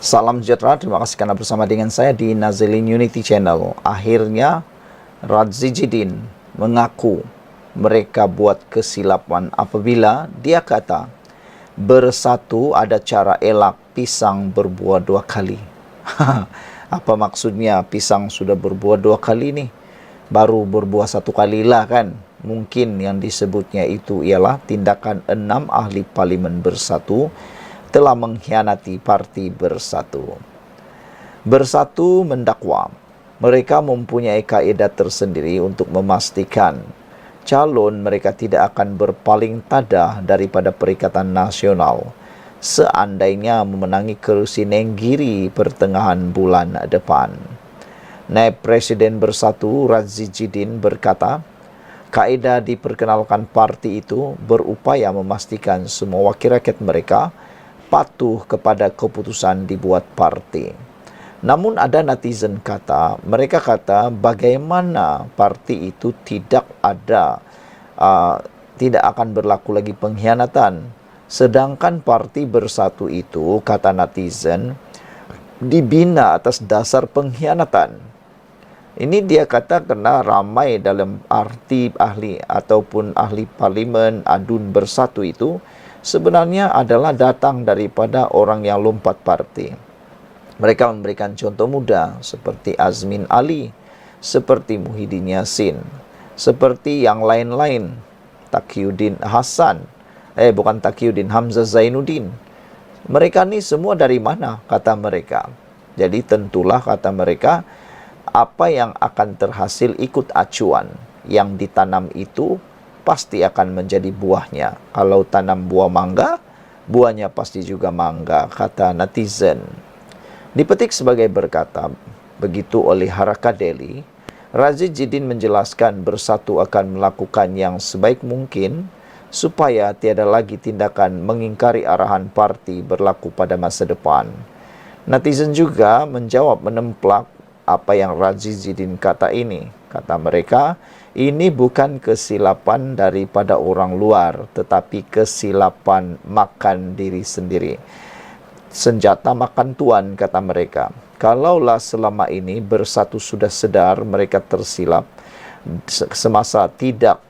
Salam sejahtera, terima kasih karena bersama dengan saya di Nazilin Unity Channel. Akhirnya Radzi Jidin mengaku mereka buat kesilapan apabila dia kata bersatu ada cara elak pisang berbuah dua kali. Apa maksudnya pisang sudah berbuah dua kali nih? Baru berbuah satu kali lah kan? Mungkin yang disebutnya itu ialah tindakan 6 ahli parlimen bersatu telah mengkhianati Parti Bersatu. Bersatu mendakwa mereka mempunyai kaedah tersendiri untuk memastikan calon mereka tidak akan berpaling tada daripada Perikatan Nasional seandainya memenangi kerusi Nenggiri pertengahan bulan depan. Naib Presiden Bersatu Radzi Jidin berkata, kaedah diperkenalkan parti itu berupaya memastikan semua wakil rakyat mereka patuh kepada keputusan dibuat parti. Namun ada netizen mereka kata bagaimana parti itu tidak akan berlaku lagi pengkhianatan. Sedangkan Parti Bersatu itu, kata netizen, dibina atas dasar pengkhianatan. Ini dia kata karena ramai dalam arti ahli ataupun ahli parlimen adun bersatu itu sebenarnya adalah datang daripada orang yang lompat parti. Mereka memberikan contoh muda seperti Azmin Ali, seperti Muhyiddin Yassin, seperti yang lain-lain, Hamzah Zainuddin. Mereka ni semua dari mana, kata mereka. Jadi tentulah, kata mereka, apa yang akan terhasil ikut acuan yang ditanam itu pasti akan menjadi buahnya. Kalau tanam buah mangga, buahnya pasti juga mangga, kata netizen. Dipetik sebagai berkata begitu oleh Haraka Daily, Radzi Jidin menjelaskan Bersatu akan melakukan yang sebaik mungkin supaya tiada lagi tindakan mengingkari arahan parti berlaku pada masa depan. Netizen juga menjawab menemplak apa yang Radzi Jidin kata ini. Kata mereka, ini bukan kesilapan daripada orang luar, tetapi kesilapan makan diri sendiri. Senjata makan tuan, kata mereka. Kalaulah selama ini Bersatu sudah sedar mereka tersilap semasa tidak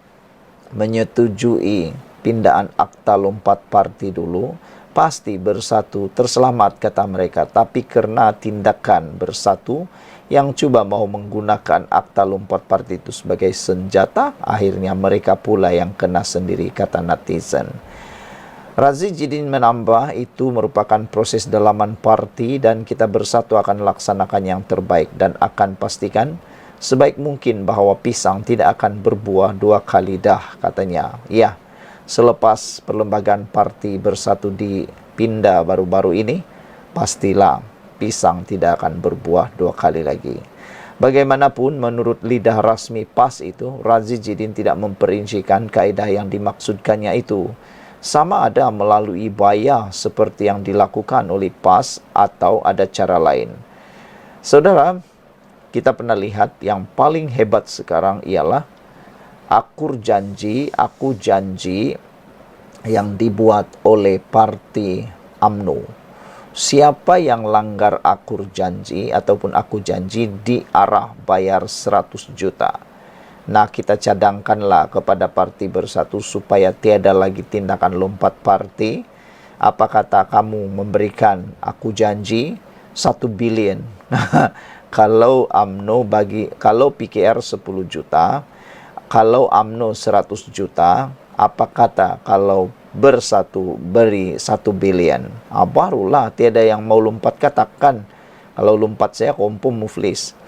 menyetujui pindaan akta lompat parti dulu, pasti Bersatu terselamat, kata mereka. Tapi kerana tindakan Bersatu yang cuba mau menggunakan akta lompat parti itu sebagai senjata, akhirnya mereka pula yang kena sendiri, kata netizen. Radzi Jidin menambah itu merupakan proses dalaman parti dan kita Bersatu akan laksanakan yang terbaik dan akan pastikan sebaik mungkin bahawa pisang tidak akan berbuah dua kali dah, katanya. Ya, selepas perlembagaan Parti Bersatu dipindah baru-baru ini, pastilah pisang tidak akan berbuah dua kali lagi. Bagaimanapun, menurut lidah rasmi PAS itu, Radzi Jidin tidak memperincikan kaedah yang dimaksudkannya itu. Sama ada melalui bayar seperti yang dilakukan oleh PAS atau ada cara lain. Saudara, kita pernah lihat yang paling hebat sekarang ialah aku janji yang dibuat oleh Parti UMNO. Siapa yang langgar akur janji ataupun aku janji diarah bayar 100 juta. Nah, kita cadangkanlah kepada Parti Bersatu supaya tiada lagi tindakan lompat parti. Apa kata kamu memberikan aku janji 1 bilion? Kalau kalau PKR 10 juta, kalau UMNO 100 juta, apa kata kalau Bersatu beri 1 bilion? Barulah tiada yang mau lompat, katakan. Kalau lompat saya kompom muflis.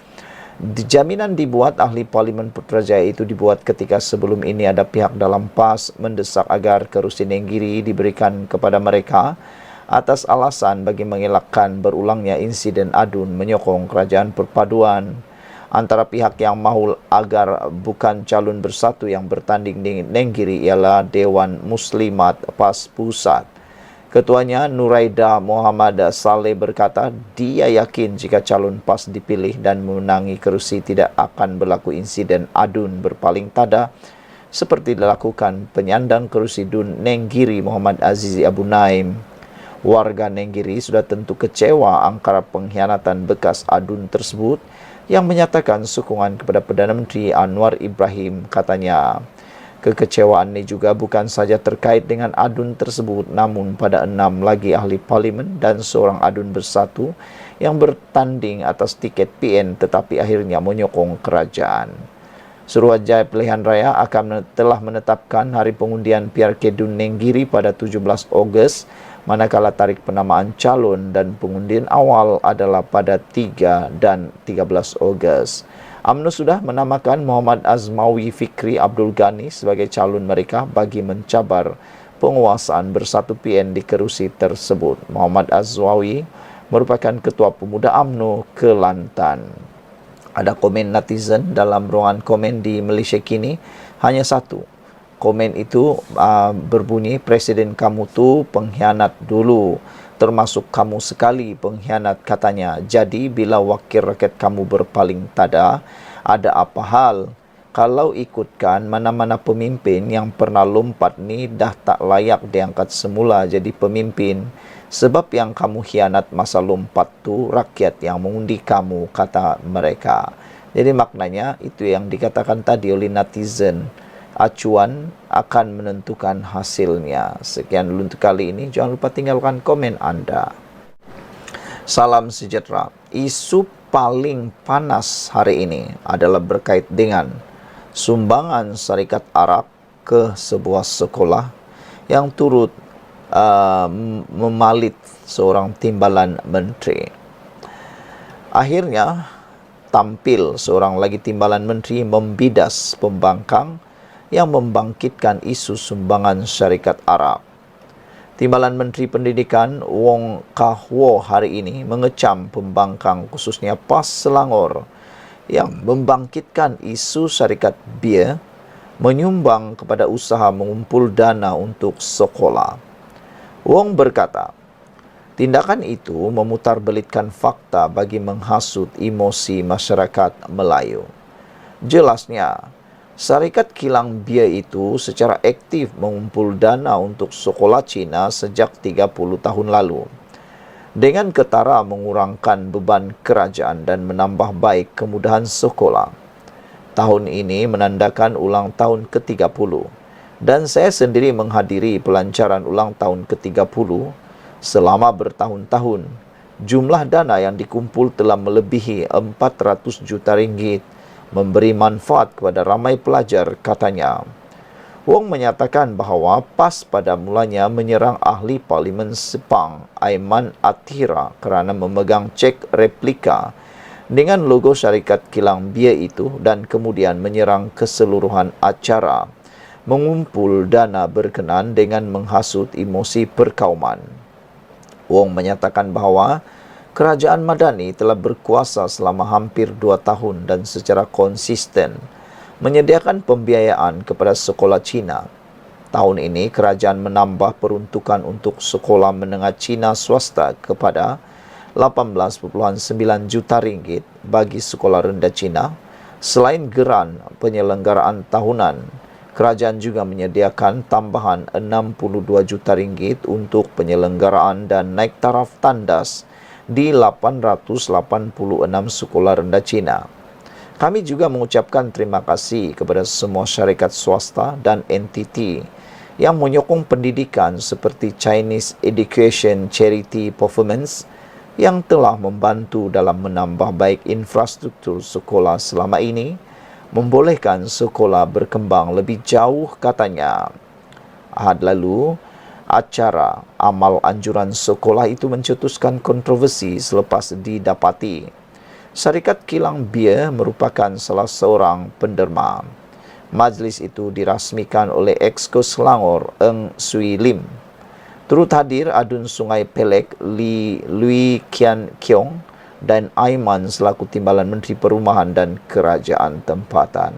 Jaminan dibuat ahli Parlimen Putrajaya itu dibuat ketika sebelum ini ada pihak dalam PAS mendesak agar kerusi Nenggiri diberikan kepada mereka atas alasan bagi mengelakkan berulangnya insiden adun menyokong kerajaan perpaduan antara pihak yang mahu agar bukan calon Bersatu yang bertanding di Nenggiri ialah Dewan Muslimat PAS Pusat. Ketuanya Nuraida Muhammad Saleh berkata dia yakin jika calon PAS dipilih dan memenangi kerusi tidak akan berlaku insiden adun berpaling tada seperti dilakukan penyandang kerusi DUN Nenggiri Muhammad Azizi Abu Naim. Warga Nenggiri sudah tentu kecewa angkara pengkhianatan bekas adun tersebut yang menyatakan sokongan kepada Perdana Menteri Anwar Ibrahim. Katanya, kekecewaan ini juga bukan saja terkait dengan adun tersebut, namun pada 6 lagi ahli parlimen dan seorang adun bersatu yang bertanding atas tiket PN tetapi akhirnya menyokong kerajaan. Suruhanjaya Pilihan Raya telah menetapkan hari pengundian PRK Dun Nenggiri pada 17 Ogos, manakala tarikh penamaan calon dan pengundian awal adalah pada 3 dan 13 Ogos. UMNO sudah menamakan Muhammad Azmawi Fikri Abdul Ghani sebagai calon mereka bagi mencabar penguasaan bersatu PN di kerusi tersebut. Muhammad Azmawi merupakan Ketua Pemuda UMNO Kelantan. Ada komen netizen dalam ruangan komen di Malaysia kini, hanya satu. Komen itu berbunyi, Presiden kamu tu pengkhianat dulu, termasuk kamu sekali pengkhianat, katanya. Jadi bila wakil rakyat kamu berpaling tada, ada apa hal? Kalau ikutkan mana-mana pemimpin yang pernah lompat ni dah tak layak diangkat semula jadi pemimpin. Sebab yang kamu khianat masa lompat tu rakyat yang mengundi kamu, kata mereka. Jadi maknanya itu yang dikatakan tadi oleh netizen. Acuan akan menentukan hasilnya. Sekian dulu untuk kali ini. Jangan lupa tinggalkan komen Anda. Salam sejahtera. Isu paling panas hari ini adalah berkait dengan sumbangan Syarikat Arab ke sebuah sekolah yang turut memalit seorang timbalan menteri. Akhirnya tampil seorang lagi timbalan menteri membidas pembangkang yang membangkitkan isu sumbangan Syarikat Arab. Timbalan Menteri Pendidikan Wong Kah Wo hari ini mengecam pembangkang khususnya PAS Selangor yang membangkitkan isu syarikat bia menyumbang kepada usaha mengumpul dana untuk sekolah. Wong berkata, tindakan itu memutarbelitkan fakta bagi menghasut emosi masyarakat Melayu. Jelasnya, Syarikat Kilang Bia itu secara aktif mengumpul dana untuk sekolah Cina sejak 30 tahun lalu. Dengan ketara mengurangkan beban kerajaan dan menambah baik kemudahan sekolah. Tahun ini menandakan ulang tahun ke-30. Dan saya sendiri menghadiri pelancaran ulang tahun ke-30 selama bertahun-tahun. Jumlah dana yang dikumpul telah melebihi 400 juta ringgit, memberi manfaat kepada ramai pelajar, katanya. Wong menyatakan bahawa PAS pada mulanya menyerang ahli Parlimen Sepang, Aiman Atira, kerana memegang cek replika dengan logo syarikat Kilang Bia itu dan kemudian menyerang keseluruhan acara mengumpul dana berkenaan dengan menghasut emosi perkauman. Wong menyatakan bahawa Kerajaan Madani telah berkuasa selama hampir 2 tahun dan secara konsisten menyediakan pembiayaan kepada sekolah Cina. Tahun ini, kerajaan menambah peruntukan untuk sekolah menengah Cina swasta kepada 18.9 juta ringgit bagi sekolah rendah Cina. Selain geran penyelenggaraan tahunan, kerajaan juga menyediakan tambahan 62 juta ringgit untuk penyelenggaraan dan naik taraf tandas di 886 sekolah rendah Cina. Kami juga mengucapkan terima kasih kepada semua syarikat swasta dan entiti yang menyokong pendidikan seperti Chinese Education Charity Performance yang telah membantu dalam menambah baik infrastruktur sekolah selama ini, membolehkan sekolah berkembang lebih jauh, katanya. Ahad lalu, acara amal anjuran sekolah itu mencetuskan kontroversi selepas didapati Syarikat Kilang Bia merupakan salah seorang penderma. Majlis itu dirasmikan oleh Exco Selangor Eng Sui Lim. Turut hadir Adun Sungai Pelek Lui Kian Kiong dan Aiman selaku Timbalan Menteri Perumahan dan Kerajaan Tempatan.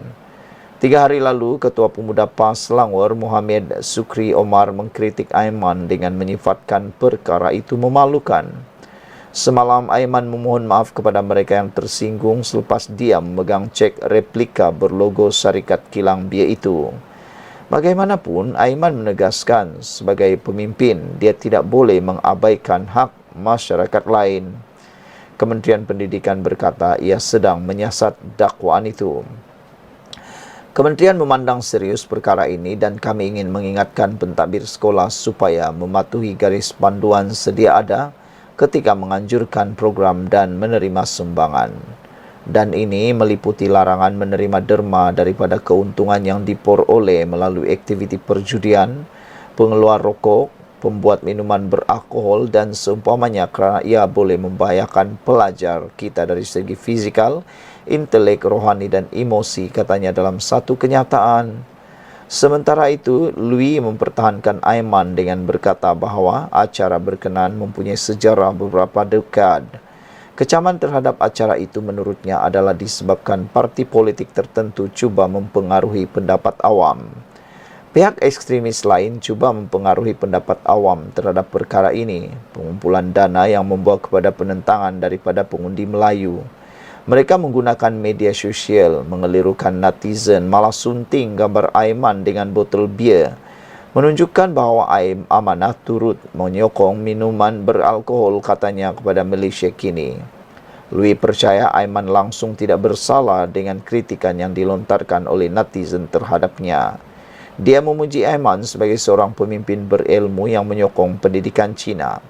3 hari lalu, Ketua Pemuda PAS Selangor Muhammad Sukri Omar mengkritik Aiman dengan menyifatkan perkara itu memalukan. Semalam, Aiman memohon maaf kepada mereka yang tersinggung selepas dia memegang cek replika berlogo Syarikat Kilang Bia itu. Bagaimanapun, Aiman menegaskan sebagai pemimpin, dia tidak boleh mengabaikan hak masyarakat lain. Kementerian Pendidikan berkata ia sedang menyiasat dakwaan itu. Kementerian memandang serius perkara ini dan kami ingin mengingatkan pentadbir sekolah supaya mematuhi garis panduan sedia ada ketika menganjurkan program dan menerima sumbangan. Dan ini meliputi larangan menerima derma daripada keuntungan yang diperoleh melalui aktiviti perjudian, pengeluar rokok, pembuat minuman beralkohol dan seumpamanya, kerana ia boleh membahayakan pelajar kita dari segi fizikal, intelek, rohani dan emosi, katanya dalam satu kenyataan. Sementara itu, Lui mempertahankan Aiman dengan berkata bahawa acara berkenaan mempunyai sejarah beberapa dekad. Kecaman terhadap acara itu menurutnya adalah disebabkan parti politik tertentu cuba mempengaruhi pendapat awam. Pihak ekstremis lain cuba mempengaruhi pendapat awam terhadap perkara ini, pengumpulan dana yang membawa kepada penentangan daripada pengundi Melayu. Mereka menggunakan media sosial, mengelirukan netizen, malah sunting gambar Aiman dengan botol bia, menunjukkan bahawa Amanah turut menyokong minuman beralkohol, katanya kepada Malaysia Kini. Lui percaya Aiman langsung tidak bersalah dengan kritikan yang dilontarkan oleh netizen terhadapnya. Dia memuji Aiman sebagai seorang pemimpin berilmu yang menyokong pendidikan Cina.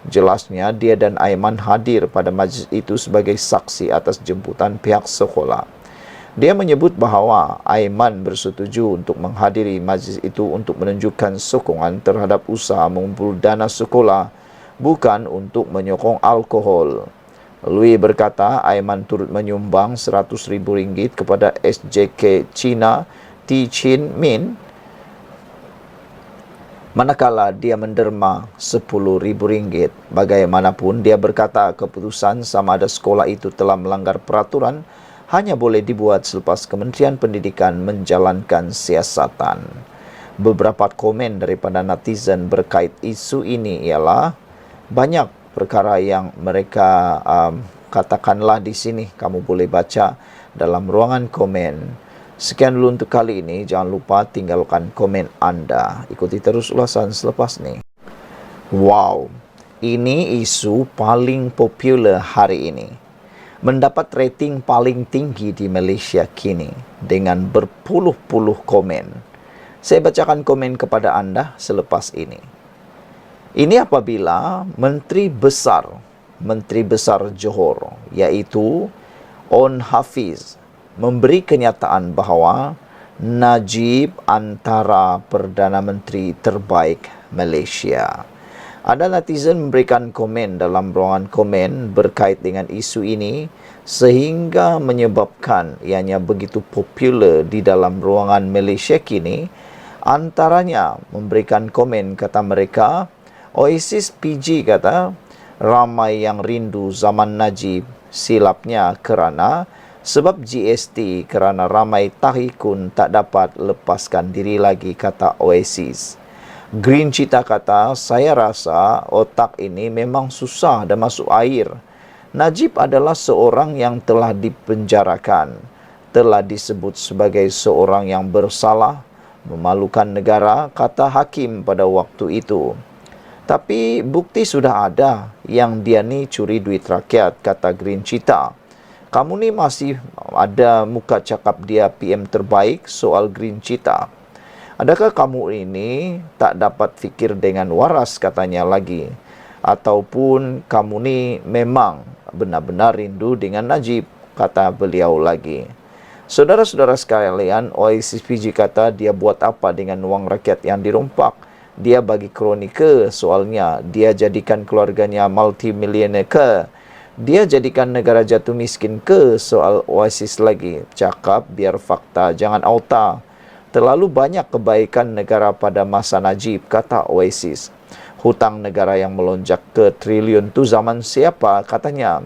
Jelasnya, dia dan Aiman hadir pada majlis itu sebagai saksi atas jemputan pihak sekolah. Dia menyebut bahawa Aiman bersetuju untuk menghadiri majlis itu untuk menunjukkan sokongan terhadap usaha mengumpul dana sekolah, bukan untuk menyokong alkohol. Lui berkata Aiman turut menyumbang RM100,000 kepada SJK Cina Tichin Min, manakala dia menderma RM10,000. Bagaimanapun, dia berkata keputusan sama ada sekolah itu telah melanggar peraturan hanya boleh dibuat selepas Kementerian Pendidikan menjalankan siasatan. Beberapa komen daripada netizen berkait isu ini ialah banyak perkara yang mereka katakanlah di sini. Kamu boleh baca dalam ruangan komen. Sekian dulu untuk kali ini. Jangan lupa tinggalkan komen anda. Ikuti terus ulasan selepas ini. Wow, ini isu paling popular hari ini. Mendapat rating paling tinggi di Malaysia Kini dengan berpuluh-puluh komen. Saya bacakan komen kepada anda selepas ini. Ini apabila Menteri Besar Johor, iaitu On Hafiz, memberi kenyataan bahawa Najib antara Perdana Menteri terbaik Malaysia. Ada netizen memberikan komen dalam ruangan komen berkait dengan isu ini sehingga menyebabkan ianya begitu popular di dalam ruangan Malaysia Kini. Antaranya memberikan komen, kata mereka, Oasis PG kata, ramai yang rindu zaman Najib, silapnya kerana sebab GST, kerana ramai tahikun tak dapat lepaskan diri lagi, kata Oasis. Green Cita kata, saya rasa otak ini memang susah dan masuk air. Najib adalah seorang yang telah dipenjarakan, telah disebut sebagai seorang yang bersalah, memalukan negara, kata hakim pada waktu itu. Tapi bukti sudah ada yang dia ni curi duit rakyat, kata Green Cita. Kamu ni masih ada muka cakap dia PM terbaik soal Green Cita. Adakah kamu ini tak dapat fikir dengan waras, katanya lagi. Ataupun kamu ni memang benar-benar rindu dengan Najib, kata beliau lagi. Saudara-saudara sekalian, Oasis PG kata dia buat apa dengan wang rakyat yang dirompak. Dia bagi kronika soalnya, dia jadikan keluarganya multimillionaire ke? Dia jadikan negara jatuh miskin ke? Soal Oasis lagi. Cakap biar fakta, jangan auta. Terlalu banyak kebaikan negara pada masa Najib, kata Oasis. Hutang negara yang melonjak ke triliun tu zaman siapa, katanya.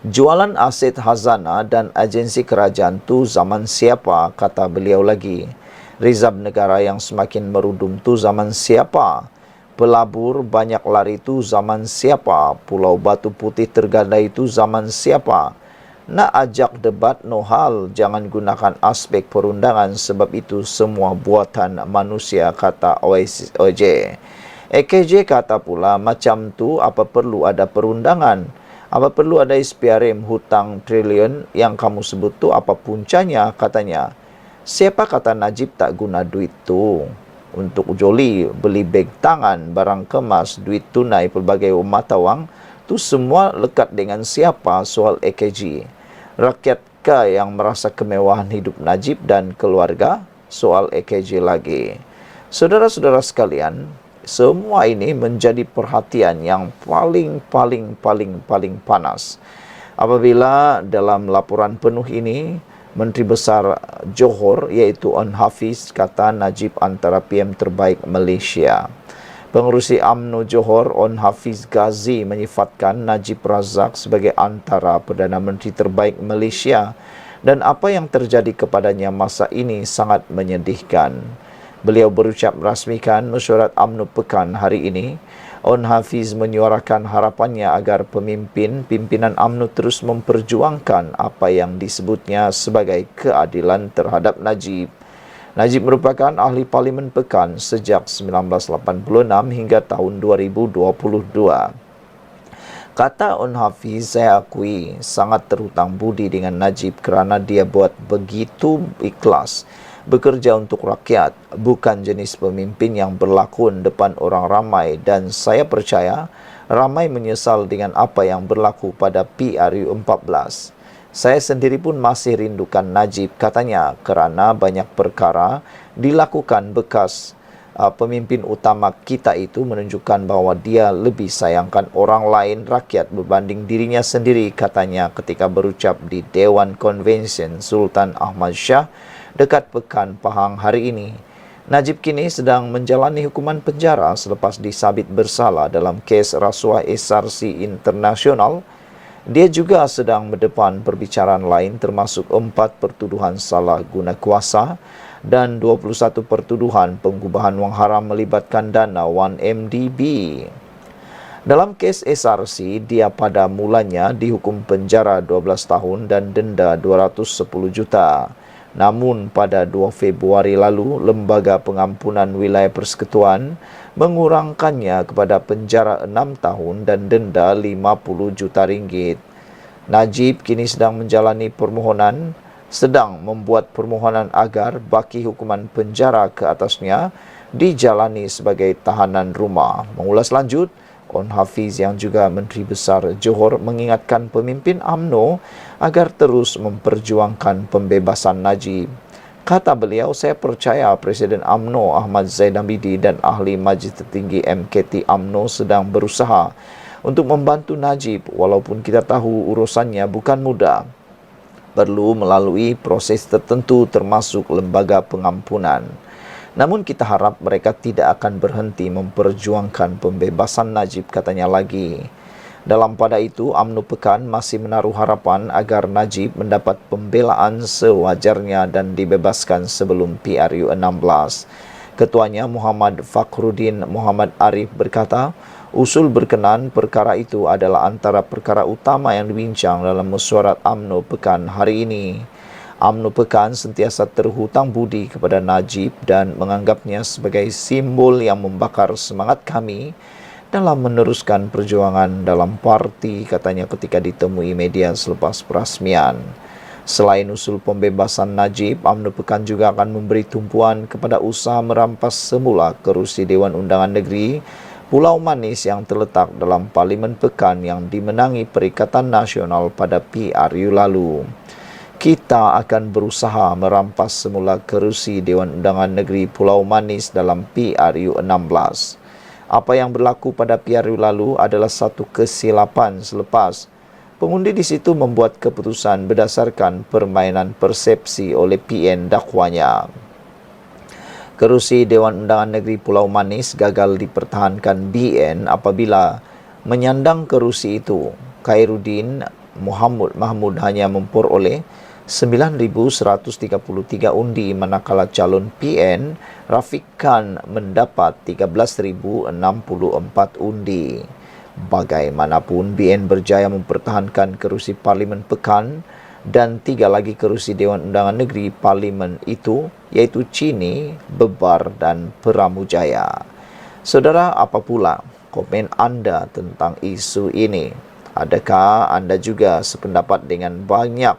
Jualan aset hazana dan agensi kerajaan tu zaman siapa, kata beliau lagi. Rizab negara yang semakin merudum tu zaman siapa? Pelabur banyak lari tu zaman siapa? Pulau Batu Putih tergadai tu zaman siapa? Nak ajak debat no hal, jangan gunakan aspek perundangan sebab itu semua buatan manusia, kata OJ. EKJ kata pula, macam tu apa perlu ada perundangan? Apa perlu ada SPRM hutang triliun yang kamu sebut tu apa puncanya, katanya. Siapa kata Najib tak guna duit tu? Untuk joli, beli beg tangan, barang kemas, duit tunai, pelbagai mata wang, tu semua lekat dengan siapa, soal EKJ. Rakyatkah yang merasa kemewahan hidup Najib dan keluarga? Soal EKJ lagi. Saudara-saudara sekalian, semua ini menjadi perhatian yang paling panas. Apabila dalam laporan penuh ini, Menteri Besar Johor iaitu On Hafiz kata Najib antara PM terbaik Malaysia. Pengerusi UMNO Johor On Hafiz Ghazi menyifatkan Najib Razak sebagai antara Perdana Menteri terbaik Malaysia dan apa yang terjadi kepadanya masa ini sangat menyedihkan. Beliau berucap rasmikan mesyuarat UMNO Pekan hari ini. On Hafiz menyuarakan harapannya agar pimpinan UMNO terus memperjuangkan apa yang disebutnya sebagai keadilan terhadap Najib. Najib merupakan ahli Parlimen Pekan sejak 1986 hingga tahun 2022. Kata On Hafiz, saya akui sangat terhutang budi dengan Najib kerana dia buat begitu ikhlas bekerja untuk rakyat, bukan jenis pemimpin yang berlakon depan orang ramai, dan saya percaya ramai menyesal dengan apa yang berlaku pada PRU14. Saya sendiri pun masih rindukan Najib, katanya, kerana banyak perkara dilakukan bekas pemimpin utama kita itu menunjukkan bahawa dia lebih sayangkan orang lain rakyat berbanding dirinya sendiri, katanya ketika berucap di Dewan Konvensyen Sultan Ahmad Shah dekat Pekan Pahang hari ini. Najib kini sedang menjalani hukuman penjara selepas disabit bersalah dalam kes rasuah SRC Internasional. Dia juga sedang mendepan perbicaraan lain termasuk 4 pertuduhan salah guna kuasa dan 21 pertuduhan pengubahan wang haram melibatkan dana 1MDB. Dalam kes SRC, dia pada mulanya dihukum penjara 12 tahun dan denda 210 juta. Namun pada 2 Februari lalu, Lembaga Pengampunan Wilayah Persekutuan mengurangkannya kepada penjara 6 tahun dan denda 50 juta ringgit. Najib kini sedang membuat permohonan agar baki hukuman penjara ke atasnya dijalani sebagai tahanan rumah. Mengulas lanjut, On Hafiz yang juga Menteri Besar Johor mengingatkan pemimpin UMNO agar terus memperjuangkan pembebasan Najib. Kata beliau, saya percaya Presiden UMNO Ahmad Zaid Hamidi dan Ahli Majlis Tertinggi MKT UMNO sedang berusaha untuk membantu Najib walaupun kita tahu urusannya bukan mudah. Perlu melalui proses tertentu termasuk lembaga pengampunan. Namun kita harap mereka tidak akan berhenti memperjuangkan pembebasan Najib, katanya lagi. Dalam pada itu, UMNO Pekan masih menaruh harapan agar Najib mendapat pembelaan sewajarnya dan dibebaskan sebelum PRU16. Ketuanya Muhammad Fakhruddin Muhammad Arif berkata, usul berkenan perkara itu adalah antara perkara utama yang dibincang dalam mesyuarat UMNO Pekan hari ini. UMNO Pekan sentiasa terhutang budi kepada Najib dan menganggapnya sebagai simbol yang membakar semangat kami dalam meneruskan perjuangan dalam parti, katanya ketika ditemui media selepas perasmian. Selain usul pembebasan Najib, UMNO Pekan juga akan memberi tumpuan kepada usaha merampas semula kerusi Dewan Undangan Negeri Pulau Manis yang terletak dalam Parlimen Pekan yang dimenangi Perikatan Nasional pada PRU lalu. Kita akan berusaha merampas semula kerusi Dewan Undangan Negeri Pulau Manis dalam PRU16. Apa yang berlaku pada PRU lalu adalah satu kesilapan selepas pengundi di situ membuat keputusan berdasarkan permainan persepsi oleh PN dakwanya. Kerusi Dewan Undangan Negeri Pulau Manis gagal dipertahankan BN apabila menyandang kerusi itu. Khairuddin Mahmud hanya memperoleh 9,133 undi manakala calon PN Rafiq Khan mendapat 13,064 undi. Bagaimanapun, BN berjaya mempertahankan kerusi Parlimen Pekan dan 3 lagi kerusi Dewan Undangan Negeri Parlimen itu, yaitu Chini, Bebar dan Peramujaya. Saudara, apa pula komen anda tentang isu ini? Adakah anda juga sependapat dengan banyak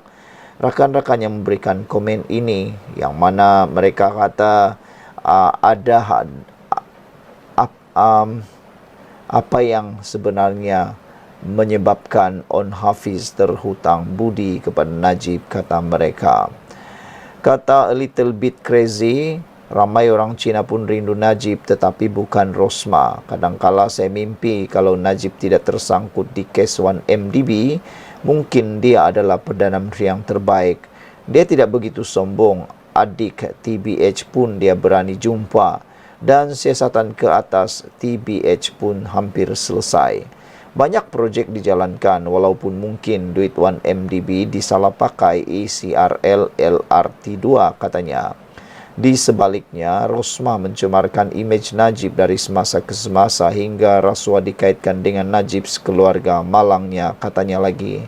rakan-rakan yang memberikan komen ini, yang mana mereka kata apa yang sebenarnya menyebabkan On Hafiz terhutang budi kepada Najib, kata mereka. Kata a little bit crazy, ramai orang Cina pun rindu Najib tetapi bukan Rosmah. Kadangkala saya mimpi kalau Najib tidak tersangkut di kes 1MDB, mungkin dia adalah Perdana Menteri yang terbaik. Dia tidak begitu sombong, adik TBH pun dia berani jumpa, dan siasatan ke atas TBH pun hampir selesai. Banyak projek dijalankan walaupun mungkin duit 1MDB disalah pakai ECRL LRT2, katanya. Di sebaliknya, Rosmah mencemarkan imej Najib dari semasa ke semasa hingga rasuah dikaitkan dengan Najib sekeluarga, malangnya, katanya lagi.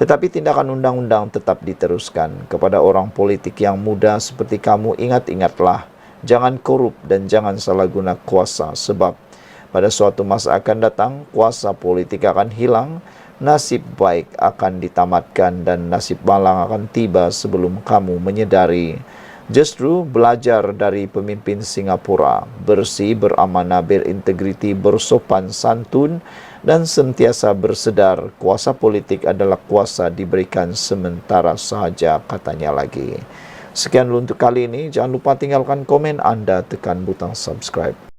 Tetapi tindakan undang-undang tetap diteruskan. Kepada orang politik yang muda seperti kamu, ingat-ingatlah, jangan korup dan jangan salah guna kuasa, sebab pada suatu masa akan datang, kuasa politik akan hilang, nasib baik akan ditamatkan dan nasib malang akan tiba sebelum kamu menyedari. Justru belajar dari pemimpin Singapura, bersih, beramanah, berintegriti, bersopan santun, dan sentiasa bersedar kuasa politik adalah kuasa diberikan sementara sahaja, katanya lagi. Sekian dulu untuk kali ini. Jangan lupa tinggalkan komen anda, tekan butang subscribe.